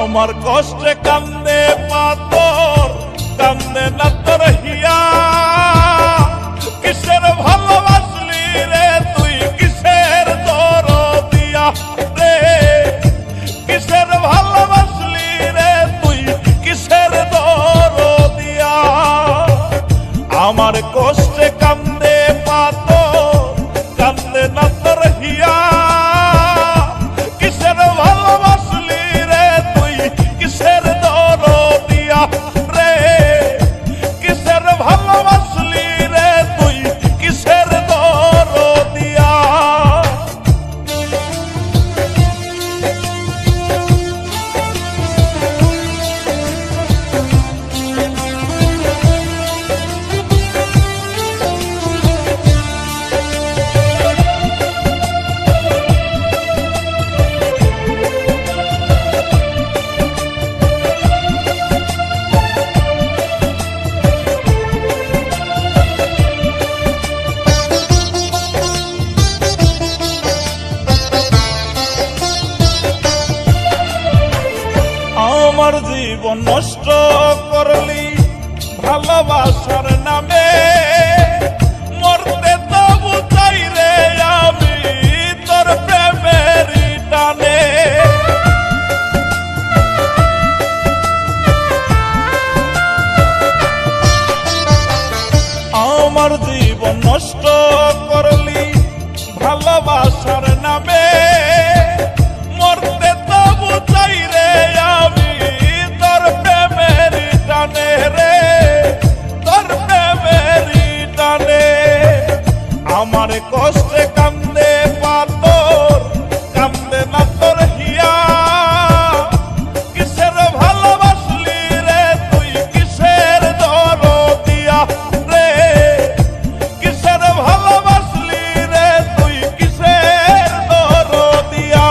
আমার কষ্টে কান্দে পাথর, কান্দে না তোর হিয়া। কিসের ভালোবাসলি রে তুই, কিসের দরদিয়া রে, কিসের ভালোবাসলি রে তুই, কিসের দরদিয়া। আমার কষ্টে কান্দে পাথর, কান্দে না তোর হিয়া। কিসের ভালোবাসলি রে তুই, কিসের দরদিয়া রে, কিসের ভালোবাসলি রে তুই, কিসের দরদিয়া। আমার জীবন নষ্ট করলি ভালোবাসার নামে, মরতে তবু চাই রে আমি তোর প্রেমের টানে। আমার জীবন নষ্ট করলি ভালোবাসার নামে, মরতে তবু চাই রে আমি তোর প্রেমের টানে রে, তোর প্রেমের টানে। আমার কষ্টে কান্দে পাথর, কান্দে না তোর হিয়া। কিসের ভালোবাসলি রে তুই, কিসের দরদিয়া রে, কিসের ভালোবাসলি রে তুই, কিসের দরদিয়া।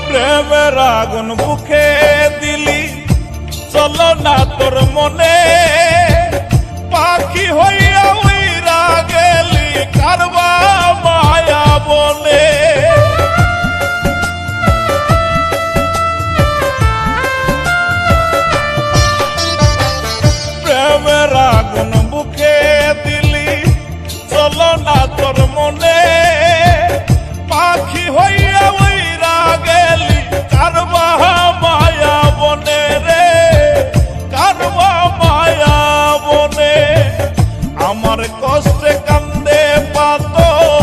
প্রেমের আগুন বুকে দিলি, চলো না তোর মনে। পাখি হইয়া উইরা গেলি কারবা মায়া বলে। প্রেমের আগুন বুকে দিলি, চলো না তোর মনে। পাখি হইয়া উইরা গেলি কারবা মায়া বনে রে, কারবা মায়া বনে। আমার কষ্টে কান্দে পাথর,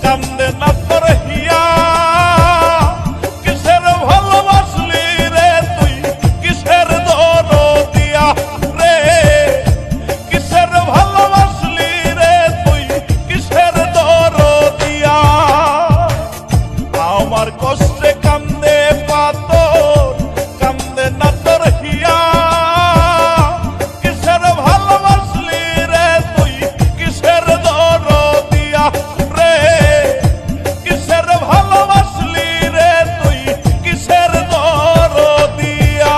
কান্দে না তোর হিয়া। কিসের ভালোবাসলি রে তুই, কিসের দরদিয়া রে, কিসের ভালোবাসলি রে তুই, কিসের দরদিয়া। আমার কষ্টে কান্দে পাথর, কান্দে না তোর হিয়া। কিসের ভালোবাসলি রে তুই, কিসের দরদিয়া রে, কিসের ভালোবাসলি রে তুই, কিসের দরদিয়া।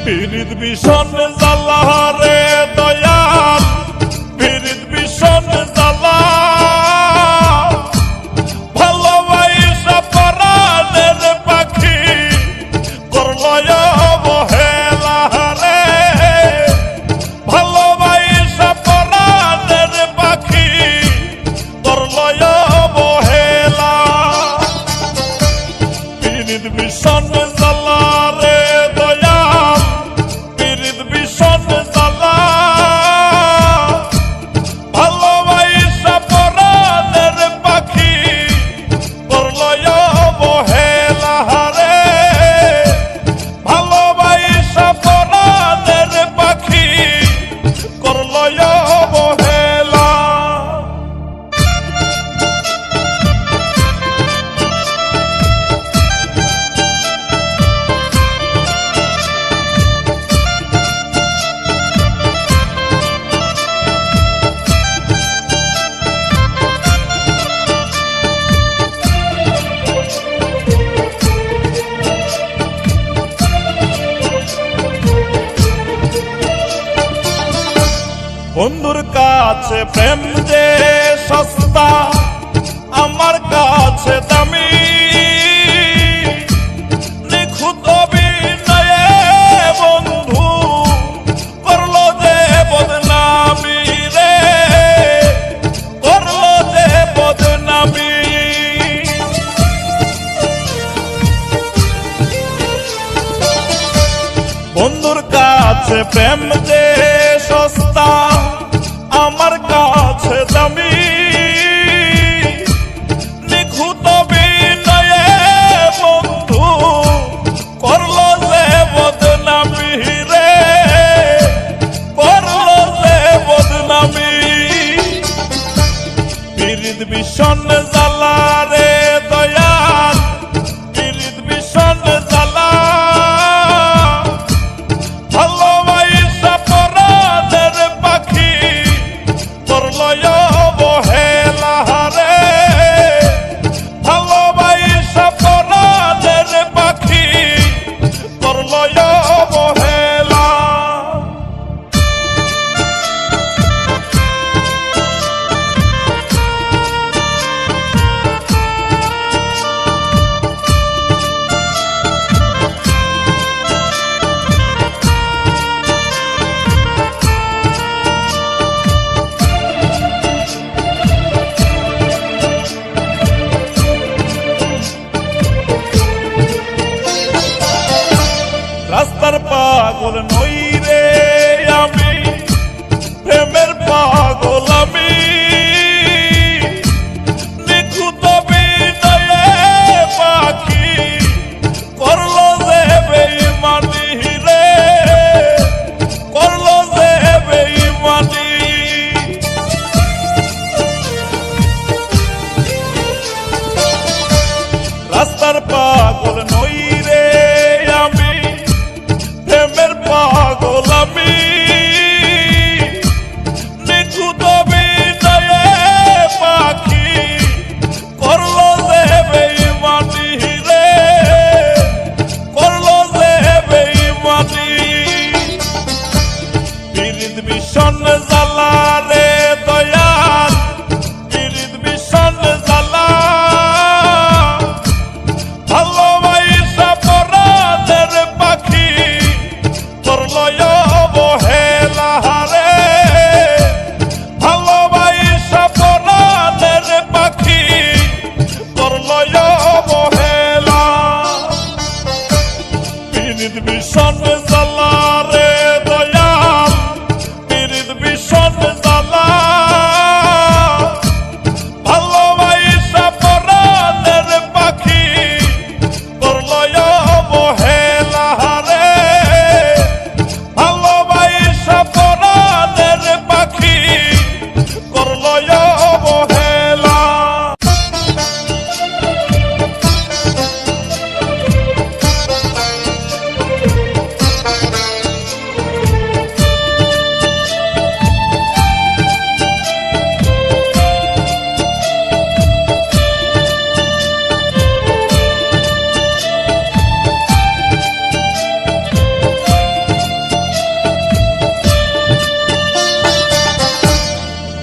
পীড়িত ভীষণ জ্বালা রে দয়াল, পীড়িত ভীষণ জ্বালা। ভালোবাসা পরাণের পাখি করল অবহেলা রে, ভালোবাসা পরাণের পাখি করল অবহেলা। পীড়িত ভীষণ জ্বালা রে দয়াল, পীড়িত ভীষণ জ্বালা। ভালোবাসা পরাণের পাখি করল অবহেলা। কাছে প্রেম যে সস্তা, আমার কাছে দামি। নিখুঁত বিনয়ে বন্ধু করলো যে বদনামি রে, করলো যে বদনামি। বন্ধুর কাছে প্রেম যে সস্তা, আমার কাছে দামি। নিখুঁত বিনয়ে বন্ধু করলো যে বদনামি রে, করলো যে বদনামি। পীড়িত ভীষণ জ্বালা রে দয়াল, পীড়িত ভীষণ জ্বালা। ভালোবাসা পরাণের পাখি করলো অবহেলা রে, ভালোবাসা পরাণের পাখি করলো অবহেলা। রাস্তার পাগল নই রে আমি, প্রেমের পাগল আমি। নিখুঁত বিনয়ে পাখি করলো যে বেঈমানি রে, করলো যে বেঈমানি। রাস্তার পাগল নই রে আমি, প্রেমের পাগল আমি। নিখুঁত বিনয়ে পাখি করলো যে বেঈমানি রে, করলো যে বেঈমানি। পীড়িত ভীষণ জ্বালা রে দয়াল, পীড়িত ভীষণ জ্বালা। ভালোবাসা পরাণের পাখি করলো অবহেলা রে, ভালোবাসা পরাণের পাখি করলো অবহেলা। পীড়িত ভীষণ জ্বালা রে দয়াল, পীড়িত ভীষণ জ্বালা। ভালোবাসা পরাণের পাখি করলো অবহেলা রে, ভালোবাসা পরাণের পাখি করলো অবহেলা।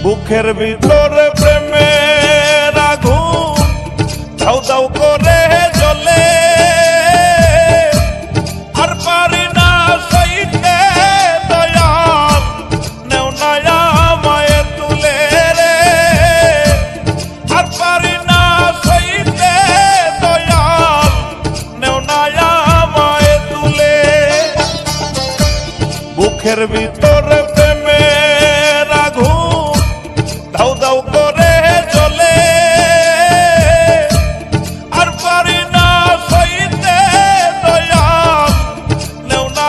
বুকের ভিতরে প্রেমের আগুন দাউ দাউ করে জ্বলে, আর পারি না সইতে দয়াল, নেও না আমায় তুলে রে। আর পারি না সইতে দয়াল, নেও না আমায় তুলে। বুকের ভিতরে প্রেমের আগুন দাউ দাউ করে জ্বলে, আর পারি না সইতে দয়াল, নেও না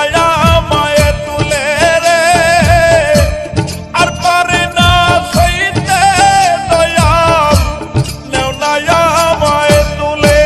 আমায় তুলে রে। আর পারি না সইতে দয়াল, নেও না আমায় তুলে।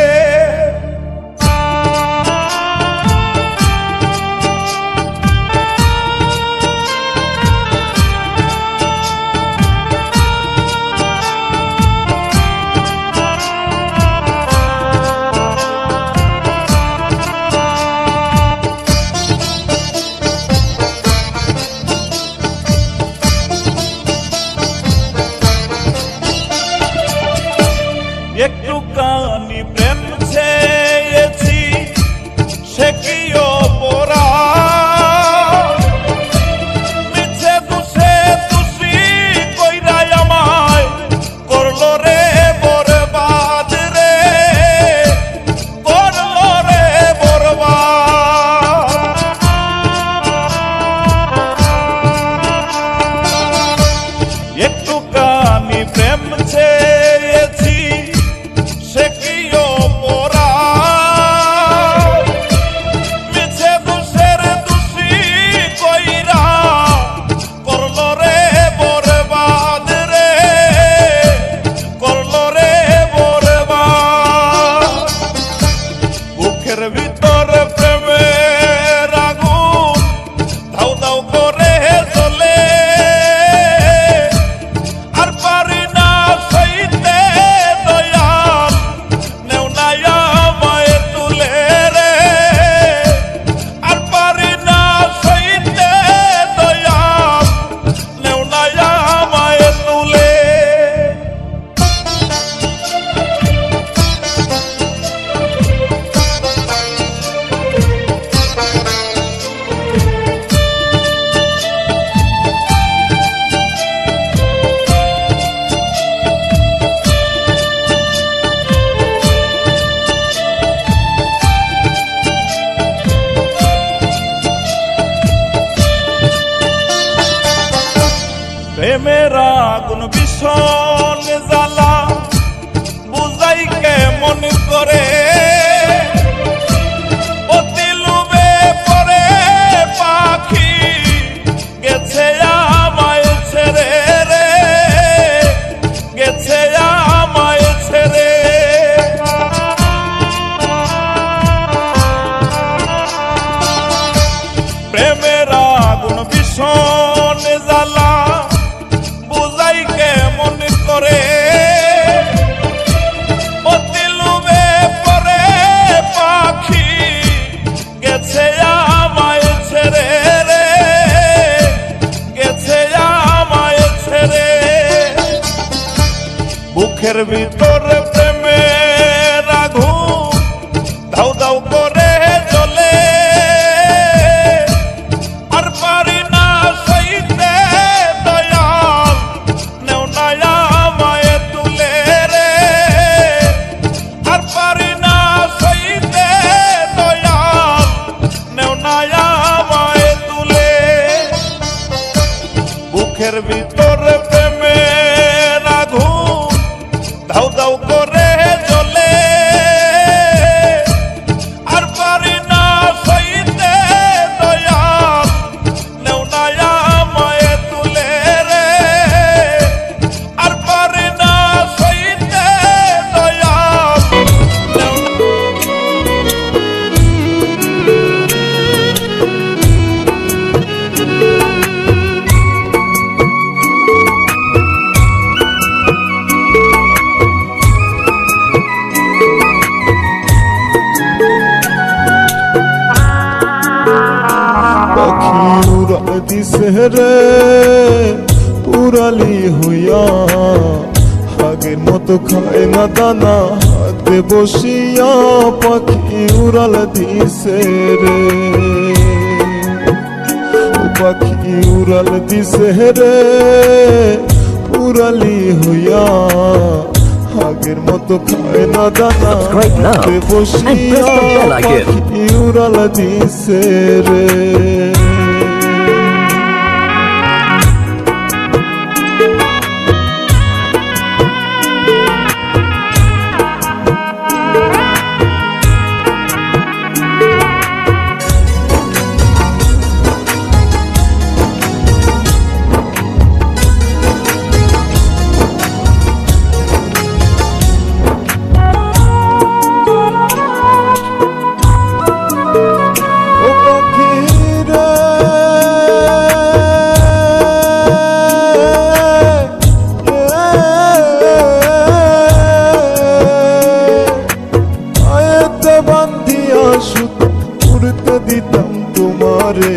ভীষণ জ্বালা বুঝাই কেমন করে অতি লোভে পরে পাখি গেছে আমায় ছেড়ে রে গেছে আমায় ছেড়ে প্রেমের আগুন ভীষণ জ্বালা বুঝাই কেমন করে অতি লোভে পরে পাখি গেছে আমায় ছেড়ে রে গেছে আমায় ছেড়ে বুকের ভিতরে প্রেমের আগুন দাউ দাউ করে জ্বলে আর পারি না সইতে দয়াল নেও না আমায় তুলে রে আর পারি না সইতে দয়াল নেও না আমায় তুলে বুকের ভিতরে প্রেমের আগুন দাউ দাউ করে জ্বলে আর পারি না সইতে দয়াল নেও না আমায় তুলে রে আর পারি না সইতে দয়াল নেও না পাখি উড়াল দিছে রে উড়ালি হইয়া আগের মতো খায় না দানা হাতে বসিয়া পাখি উড়াল দিছে রে ও পাখি উড়াল দিছে রে উড়ালি হইয়া আগের মতো খায় না দানা Subscribe now হাতে and বসিয়া press the bell icon. পাখি উড়াল দিছে রে ও পাখি রে আয়েতে বান্ধিয়া সুত উড়তে দিতাম তোমারে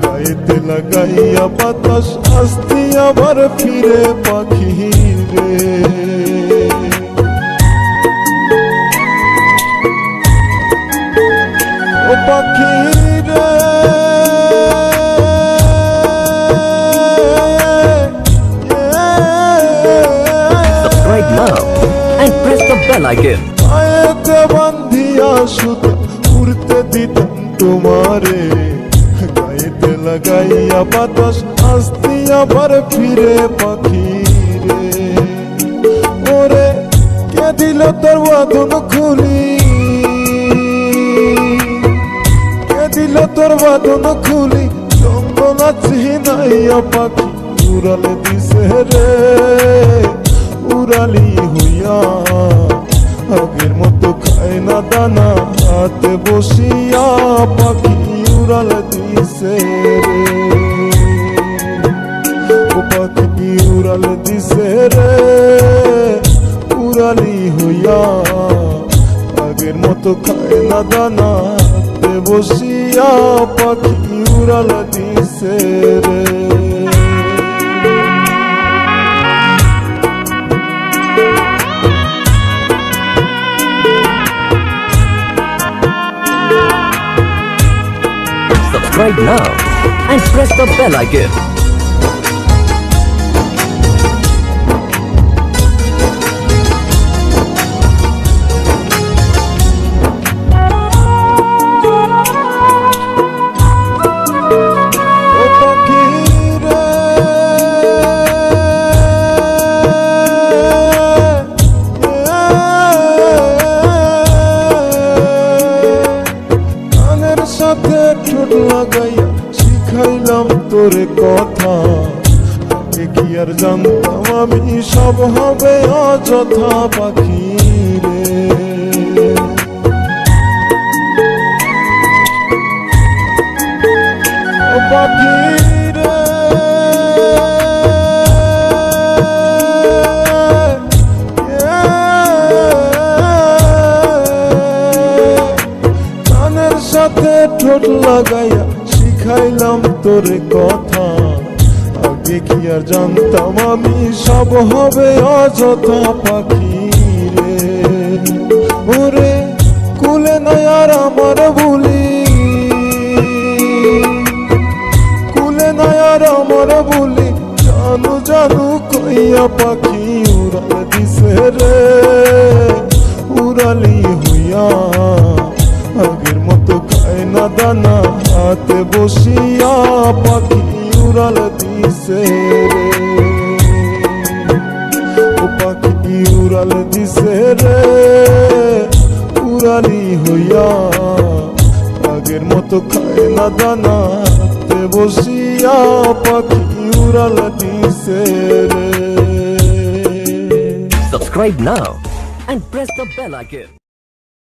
গায়েতে লাগাইয়া বাতাস আসতি আবার ফিরে পাখি রে ও পাখি রে Subscribe now and press the bell icon. আয়েতে বান্ধিয়া সুত উড়তে দিতাম তোমারে গায়েতে লাগাইয়া বাতাস আসতি আবার ফিরে পাখি রে ওরে কে দিল তোর বাঁধন খুলি কে দিল তোর বাঁধন খুলি জঙ্গল আছি নাইয়া পাখি উড়ালে দিছে রে উড়ালি হইয়া আগের মতো খায় না দানা হাতে বসিয়া পাখি উড়াল দিছে রে ও পাখি উড়াল দিছে রে উড়ালি হইয়া আগের মতো খায় না দানা হাতে বসিয়া পাখি উড়াল দিছে রে Subscribe now and press the bell icon. আর জানতাম আমি সব হবে অযথা পাখি রে। ও পাখি রে, কানের সাথে ঠোঁট লাগাইয়া শিখাইলাম তোর কথা, আগে কি আর জানতাম আমি সব হবে অযথা পাখি রে। ওরে কুলে নাই আর আমার বুলি, কুলে নাই আর আমার বুলি, জানু জানু কইয়া পাখি উড়াল দিছে রে। উড়ালি হইয়া আগের মতো খায় না দানা, হাতে বসিয়া পাখি উড়াল দিছে রে। ও পাখি উড়াল দিছে রে, উড়ালি হইয়া আগের মতো খায় না দানা, হাতে বসিয়া পাখি উড়াল দিছে রে। Subscribe now and press the bell icon.